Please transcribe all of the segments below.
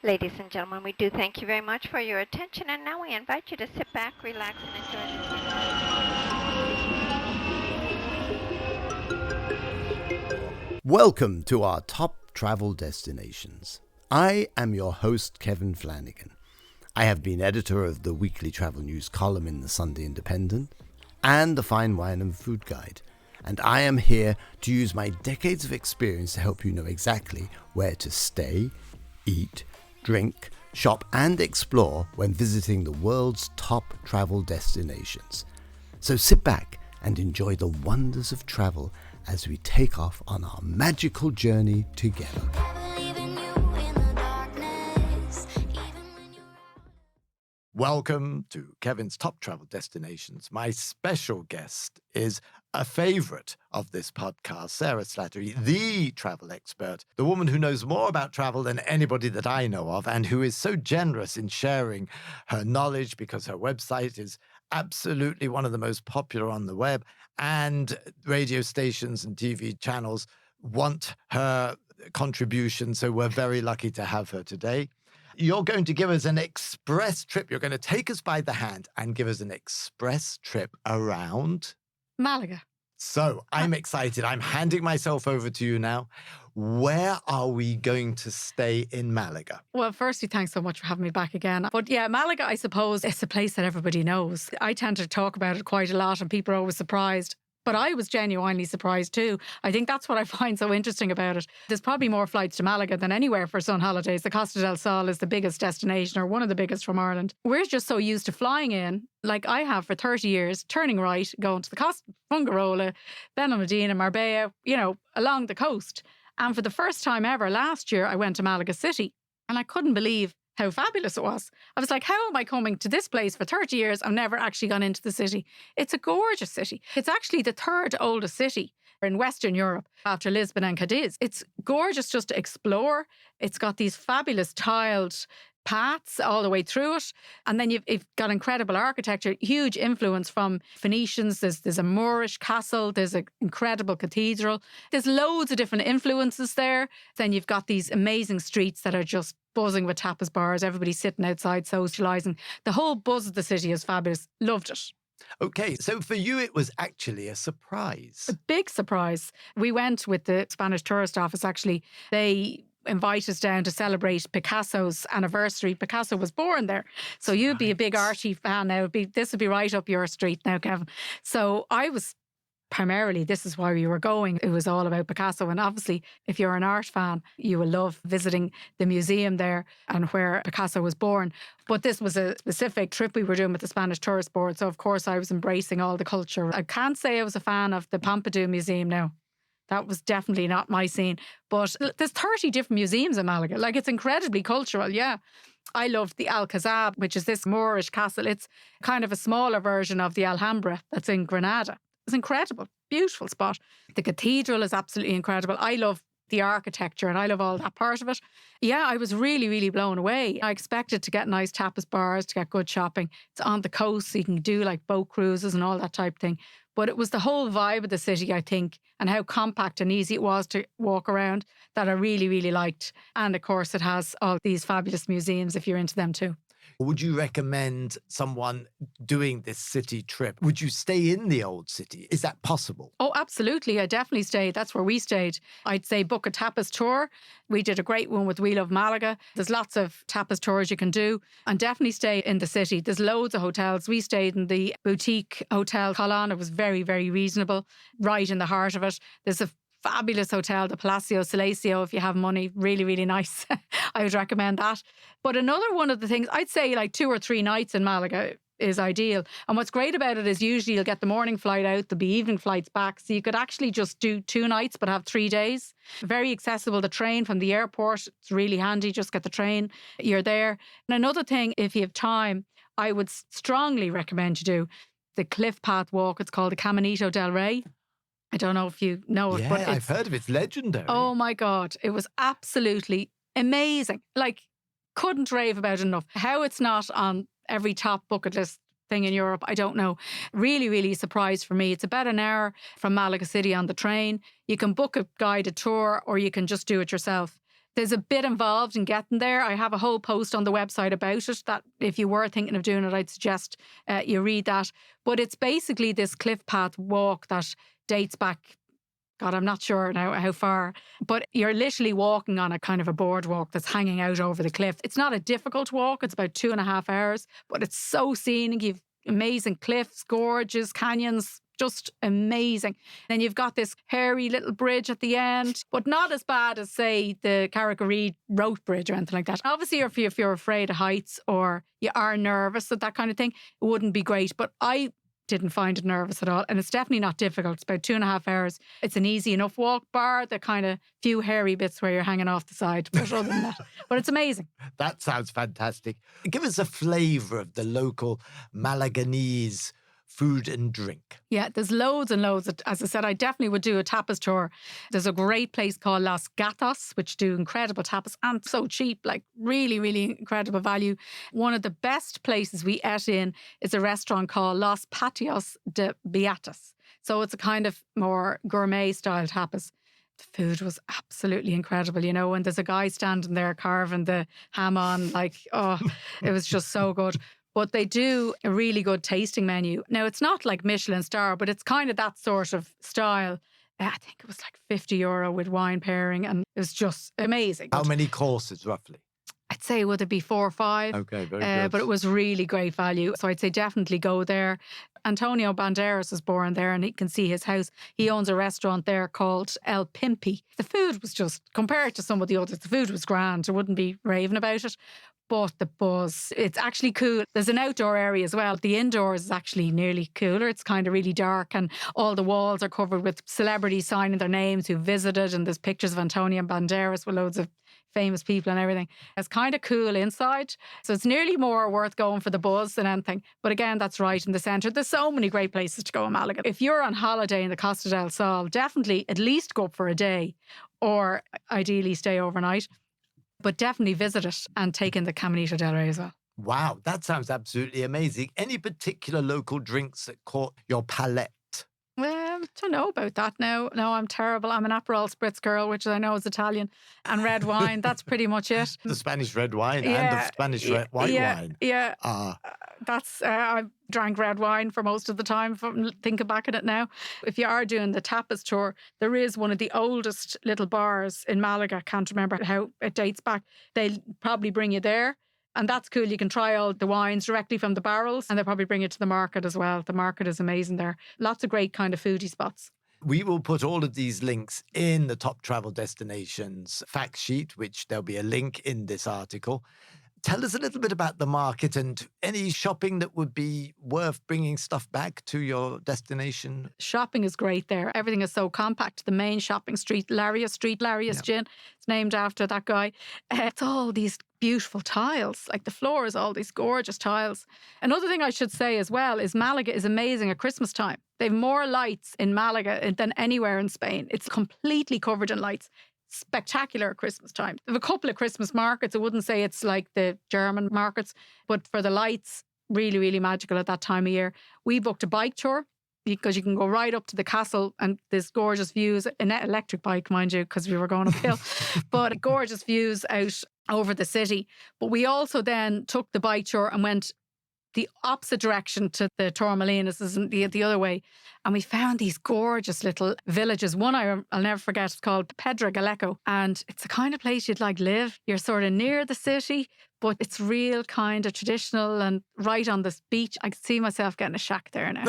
Ladies and gentlemen, we do thank you very much for your attention, and now we invite you to sit back, relax, and enjoy. Welcome to our top travel destinations. I am your host, Kevin Flanagan. I have been editor of the weekly travel news column in the Sunday Independent and the Fine Wine and Food Guide, and I am here to use my decades of experience to help you know exactly where to stay, eat, drink, shop, and explore when visiting the world's top travel destinations. So sit back and enjoy the wonders of travel as we take off on our magical journey together. Welcome to Kevin's Top Travel Destinations. My special guest is a favourite of this podcast, Sarah Slattery, the travel expert, the woman who knows more about travel than anybody that I know of, and who is so generous in sharing her knowledge because her website is absolutely one of the most popular on the web, and radio stations and TV channels want her contribution. So we're very lucky to have her today. You're going to give us an express trip. You're going to take us by the hand and give us an express trip around Málaga. So I'm excited. I'm handing myself over to you now. Where are we going to stay in Malaga? Well, firstly, thanks so much for having me back again. But yeah, Malaga, I suppose, it's a place that everybody knows. I tend to talk about it quite a lot and people are always surprised. But I was genuinely surprised too. I think that's what I find so interesting about it. There's probably more flights to Malaga than anywhere for sun holidays. The Costa del Sol is the biggest destination, or one of the biggest from Ireland. We're just so used to flying in, like I have for 30 years, turning right, going to the Costa, Fungirola, Benalmádena, Marbella, along the coast. And for the first time ever last year, I went to Malaga City and I couldn't believe how fabulous it was. I was like, how am I coming to this place for 30 years? I've never actually gone into the city. It's a gorgeous city. It's actually the third oldest city in Western Europe after Lisbon and Cadiz. It's gorgeous just to explore. It's got these fabulous tiled paths all the way through it. And then you've got incredible architecture, huge influence from Phoenicians. There's a Moorish castle. There's an incredible cathedral. There's loads of different influences there. Then you've got these amazing streets that are just buzzing with tapas bars. Everybody's sitting outside socialising. The whole buzz of the city is fabulous. Loved it. Okay, so for you, it was actually a surprise. A big surprise. We went with the Spanish tourist office, actually. They invite us down to celebrate Picasso's anniversary. Picasso was born there. So you'd be a big arty fan now. This would be right up your street now, Kevin. So I was primarily, this is why we were going. It was all about Picasso. And obviously, if you're an art fan, you will love visiting the museum there and where Picasso was born. But this was a specific trip we were doing with the Spanish Tourist Board. So, of course, I was embracing all the culture. I can't say I was a fan of the Pompidou Museum now. That was definitely not my scene. But there's 30 different museums in Malaga. Like, it's incredibly cultural, yeah. I loved the Alcazab, which is this Moorish castle. It's kind of a smaller version of the Alhambra that's in Granada. It's incredible, beautiful spot. The cathedral is absolutely incredible. I love the architecture and I love all that part of it. Yeah, I was really, really blown away. I expected to get nice tapas bars, to get good shopping. It's on the coast, so you can do like boat cruises and all that type of thing. But it was the whole vibe of the city, I think, and how compact and easy it was to walk around that I really, really liked. And of course, it has all these fabulous museums if you're into them too. Would you recommend someone doing this city trip? Would you stay in the old city? Is that possible? Oh, absolutely. I definitely stayed. That's where we stayed. I'd say book a tapas tour. We did a great one with We Love Malaga. There's lots of tapas tours you can do, and definitely stay in the city. There's loads of hotels. We stayed in the boutique hotel Colon. It was very, very reasonable, right in the heart of it. There's a fabulous hotel, the Palacio Silecio, if you have money. Really, really nice. I would recommend that. But another one of the things, I'd say like 2 or 3 nights in Malaga is ideal. And what's great about it is usually you'll get the morning flight out, there'll be evening flights back. So you could actually just do 2 nights but have 3 days. Very accessible. The train from the airport, it's really handy. Just get the train, you're there. And another thing, if you have time, I would strongly recommend you do the cliff path walk. It's called the Caminito del Rey. I don't know if you know it, Yeah, but I've heard of it. It's legendary. Oh my God. It was absolutely amazing. Like, couldn't rave about it enough. How it's not on every top bucket list thing in Europe, I don't know. Really, really a surprise for me. It's about an hour from Malaga City on the train. You can book a guided tour or you can just do it yourself. There's a bit involved in getting there. I have a whole post on the website about it that if you were thinking of doing it, I'd suggest you read that. But it's basically this cliff path walk that dates back, God, I'm not sure now how far, but you're literally walking on a kind of a boardwalk that's hanging out over the cliff. It's not a difficult walk. It's about 2.5 hours, but it's so scenic. You've amazing cliffs, gorges, canyons, just amazing. Then you've got this hairy little bridge at the end, but not as bad as, say, the Carrick-a-Reid Road Bridge or anything like that. Obviously, if you're afraid of heights or you are nervous at that kind of thing, it wouldn't be great. But I didn't find it nervous at all. And it's definitely not difficult. It's about 2.5 hours. It's an easy enough walk, bar the kind of few hairy bits where you're hanging off the side. But other than that, but it's amazing. That sounds fantastic. Give us a flavour of the local Malaganese food and drink. Yeah, there's loads and loads. As I said, I definitely would do a tapas tour. There's a great place called Los Gatos, which do incredible tapas and so cheap, like really, really incredible value. One of the best places we ate in is a restaurant called Los Patios de Beatas. So it's a kind of more gourmet style tapas. The food was absolutely incredible, you know, and there's a guy standing there carving the ham on, like, oh, it was just so good. But they do a really good tasting menu. Now, it's not like Michelin star, but it's kind of that sort of style. I think it was like €50 with wine pairing, and it was just amazing. How many courses, roughly? I'd say would it be 4 or 5? Okay, very good. But it was really great value. So I'd say definitely go there. Antonio Banderas was born there, and you can see his house. He owns a restaurant there called El Pimpi. The food was just, compared to some of the others, the food was grand. I wouldn't be raving about it. But the buzz, it's actually cool. There's an outdoor area as well. The indoors is actually nearly cooler. It's kind of really dark, and all the walls are covered with celebrities signing their names who visited, and there's pictures of Antonio Banderas with loads of famous people and everything. It's kind of cool inside. So it's nearly more worth going for the buzz than anything. But again, that's right in the centre. There's so many great places to go in Malaga. If you're on holiday in the Costa del Sol, definitely at least go up for a day, or ideally stay overnight. But definitely visit it and take in the Caminito del Rey as well. Wow, that sounds absolutely amazing. Any particular local drinks that caught your palate? Don't know about that now. No, I'm terrible. I'm an Aperol Spritz girl, which I know is Italian, and red wine. That's pretty much it. The Spanish red wine and the Spanish white wine. Yeah. I drank red wine for most of the time, from thinking back at it now. If you are doing the tapas tour, there is one of the oldest little bars in Malaga. Can't remember how it dates back. They'll probably bring you there. And that's cool. You can try all the wines directly from the barrels, and they'll probably bring it to the market as well. The market is amazing there. Lots of great kind of foodie spots. We will put all of these links in the top travel destinations fact sheet, which there'll be a link in this article. Tell us a little bit about the market and any shopping that would be worth bringing stuff back to your destination. Shopping is great there. Everything is so compact. The main shopping street, Larius Gin, it's named after that guy. It's all these beautiful tiles. Like the floor is all these gorgeous tiles. Another thing I should say as well is Malaga is amazing at Christmas time. They have more lights in Malaga than anywhere in Spain. It's completely covered in lights. Spectacular at Christmas time. They have a couple of Christmas markets. I wouldn't say it's like the German markets, but for the lights, really, really magical at that time of year. We booked a bike tour because you can go right up to the castle, and there's gorgeous views, an electric bike, mind you, because we were going uphill, but gorgeous views out over the city. But we also then took the bike tour and went the opposite direction to the Torremolinos, isn't the other way. And we found these gorgeous little villages. One I'll never forget, it's called Pedra Galeco. And it's the kind of place you'd like live. You're sort of near the city, but it's real kind of traditional and right on this beach. I can see myself getting a shack there now.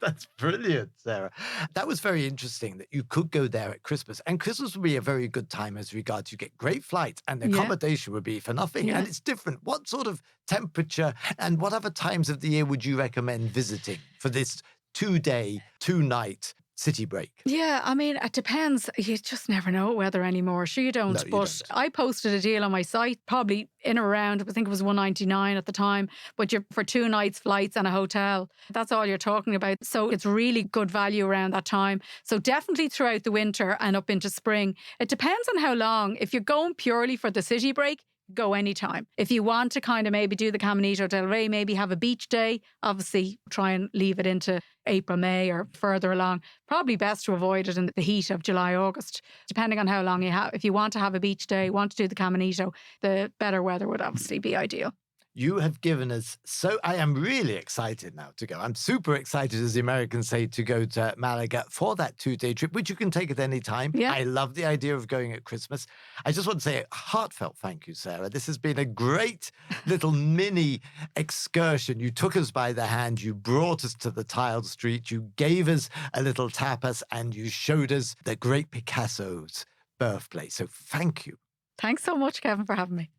That's brilliant, Sarah. That was very interesting that you could go there at Christmas. And Christmas would be a very good time as regards you get great flights and the accommodation would be for nothing. Yeah. And it's different. What sort of temperature and what other times of the year would you recommend visiting for this 2-day, 2-night city break? Yeah, I mean, it depends. You just never know weather anymore. Sure you don't. No, you but don't. I posted a deal on my site, probably in or around, I think it was $199 at the time, but you're for 2 nights flights and a hotel. That's all you're talking about. So it's really good value around that time. So definitely throughout the winter and up into spring. It depends on how long. If you're going purely for the city break, go anytime. If you want to kind of maybe do the Caminito del Rey, maybe have a beach day, obviously try and leave it into April, May or further along. Probably best to avoid it in the heat of July, August, depending on how long you have. If you want to have a beach day, want to do the Caminito, the better weather would obviously be ideal. You have given us I am really excited now to go. I'm super excited, as the Americans say, to go to Malaga for that 2-day trip, which you can take at any time. Yeah. I love the idea of going at Christmas. I just want to say a heartfelt thank you, Sarah. This has been a great little mini excursion. You took us by the hand. You brought us to the tiled street. You gave us a little tapas and you showed us the great Picasso's birthplace. So thank you. Thanks so much, Kevin, for having me.